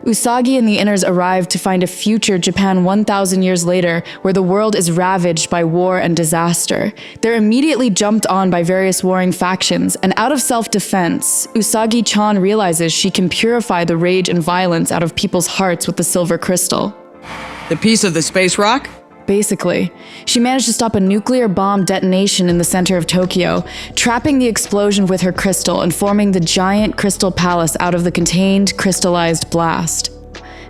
Usagi and the Inners arrive to find a future Japan 1,000 years later where the world is ravaged by war and disaster. They're immediately jumped on by various warring factions, and out of self-defense, Usagi-chan realizes she can purify the rage and violence out of people's hearts with the silver crystal. The piece of the space rock? Basically, she managed to stop a nuclear bomb detonation in the center of Tokyo, trapping the explosion with her crystal and forming the giant crystal palace out of the contained, crystallized blast.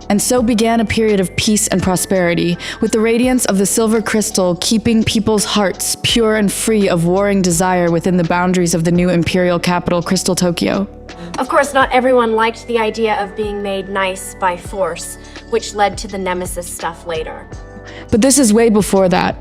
And so began a period of peace and prosperity, with the radiance of the silver crystal keeping people's hearts pure and free of warring desire within the boundaries of the new imperial capital, Crystal Tokyo. Of course, not everyone liked the idea of being made nice by force, which led to the Nemesis stuff later. But this is way before that.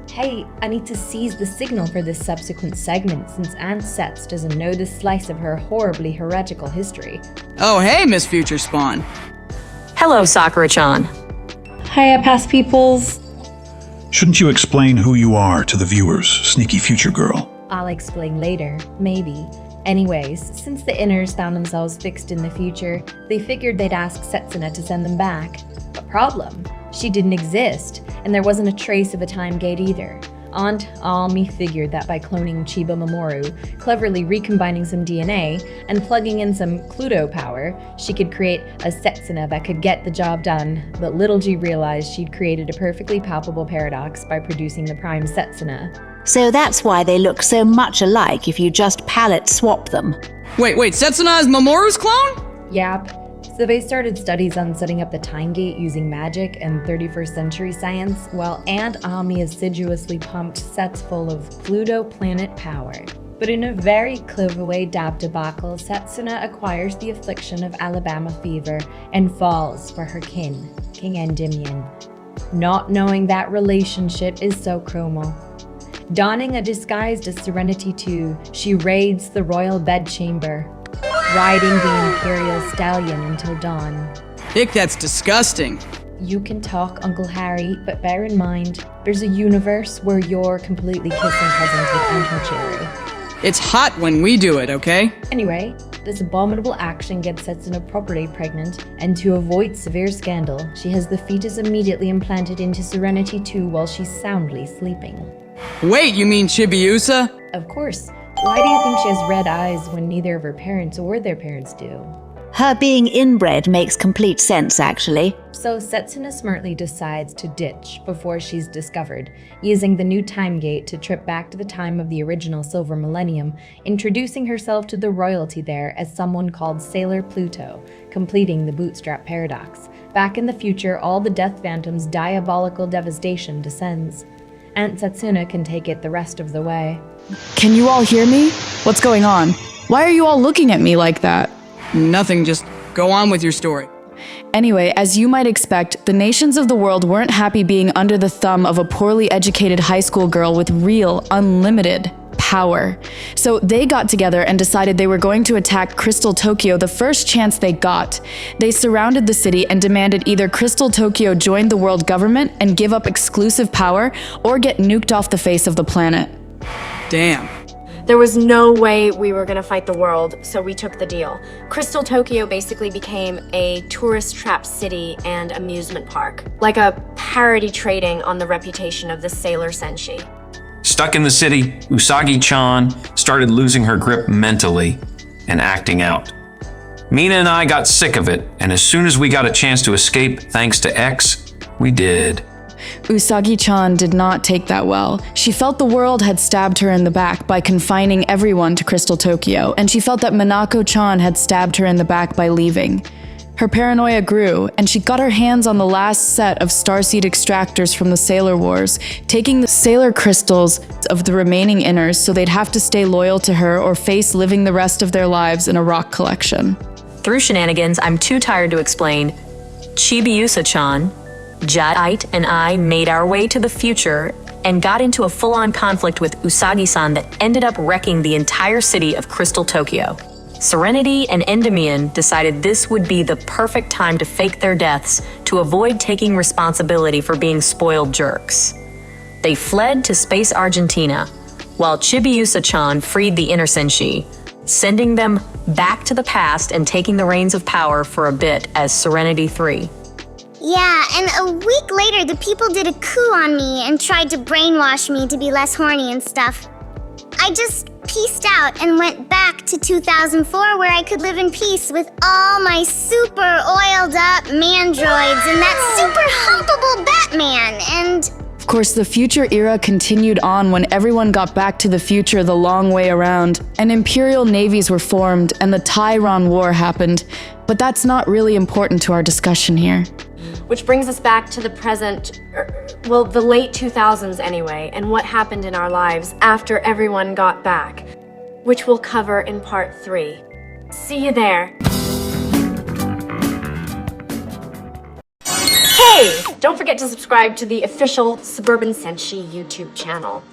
Hey, I need to seize the signal for this subsequent segment since Aunt Sets doesn't know this slice of her horribly heretical history. Oh, hey, Miss Future Spawn. Hello, Sakura-chan. Hiya, past peoples. Shouldn't you explain who you are to the viewers, sneaky future girl? I'll explain later, maybe. Anyways, since the Inners found themselves fixed in the future, they figured they'd ask Setsuna to send them back. But problem, she didn't exist, and there wasn't a trace of a time gate either. Aunt Almi figured that by cloning Chiba Mamoru, cleverly recombining some DNA, and plugging in some Cluedo power, she could create a Setsuna that could get the job done, but little G realized she'd created a perfectly palpable paradox by producing the Prime Setsuna. So that's why they look so much alike if you just palette swap them. Wait, Setsuna is Mamoru's clone? Yep. So they started studies on setting up the time gate using magic and 21st century science, while Aunt Ami assiduously pumped sets full of Pluto planet power. But in a very clever way dab debacle, Setsuna acquires the affliction of Alabama fever and falls for her kin, King Endymion. Not knowing that relationship is so chromo. Donning a disguise as Serenity II, she raids the royal bedchamber, riding the imperial stallion until dawn. Ick, that's disgusting. You can talk, Uncle Harry, but bear in mind, there's a universe where you're completely kissing cousins with Aunt Michiru. It's hot when we do it, okay? Anyway, this abominable action gets Setsuna properly pregnant, and to avoid severe scandal, she has the fetus immediately implanted into Serenity II while she's soundly sleeping. Wait, you mean Chibiusa? Of course. Why do you think she has red eyes when neither of her parents or their parents do? Her being inbred makes complete sense, actually. So Setsuna smartly decides to ditch before she's discovered, using the new time gate to trip back to the time of the original Silver Millennium, introducing herself to the royalty there as someone called Sailor Pluto, completing the bootstrap paradox. Back in the future, all the Death Phantom's diabolical devastation descends. Aunt Setsuna can take it the rest of the way. Can you all hear me? What's going on? Why are you all looking at me like that? Nothing, just go on with your story. Anyway, as you might expect, the nations of the world weren't happy being under the thumb of a poorly educated high school girl with real, unlimited power. So they got together and decided they were going to attack Crystal Tokyo the first chance they got. They surrounded the city and demanded either Crystal Tokyo join the world government and give up exclusive power, or get nuked off the face of the planet. Damn. There was no way we were gonna fight the world, so we took the deal. Crystal Tokyo basically became a tourist trap city and amusement park, like a parody trading on the reputation of the Sailor Senshi. Stuck in the city, Usagi-chan started losing her grip mentally and acting out. Mina and I got sick of it, and as soon as we got a chance to escape thanks to X, we did. Usagi-chan did not take that well. She felt the world had stabbed her in the back by confining everyone to Crystal Tokyo, and she felt that Minako-chan had stabbed her in the back by leaving. Her paranoia grew, and she got her hands on the last set of starseed extractors from the Sailor Wars, taking the Sailor crystals of the remaining Inners so they'd have to stay loyal to her or face living the rest of their lives in a rock collection. Through shenanigans I'm too tired to explain, Chibiusa-chan, Jadeite and I made our way to the future and got into a full-on conflict with Usagi-san that ended up wrecking the entire city of Crystal Tokyo. Serenity and Endymion decided this would be the perfect time to fake their deaths to avoid taking responsibility for being spoiled jerks. They fled to Space Argentina, while Chibiusa-chan freed the Inner Senshi, sending them back to the past and taking the reins of power for a bit as Serenity 3. Yeah, and a week later the people did a coup on me and tried to brainwash me to be less horny and stuff. I just peaced out and went back to 2004 where I could live in peace with all my super oiled up mandroids and that super humpable Batman and... Of course, the future era continued on when everyone got back to the future the long way around, and imperial navies were formed and the Tyron War happened, but that's not really important to our discussion here. Which brings us back to the present, well, the late 2000s anyway, and what happened in our lives after everyone got back, which we'll cover in part 3. See you there. Hey! Don't forget to subscribe to the official Suburban Senshi YouTube channel.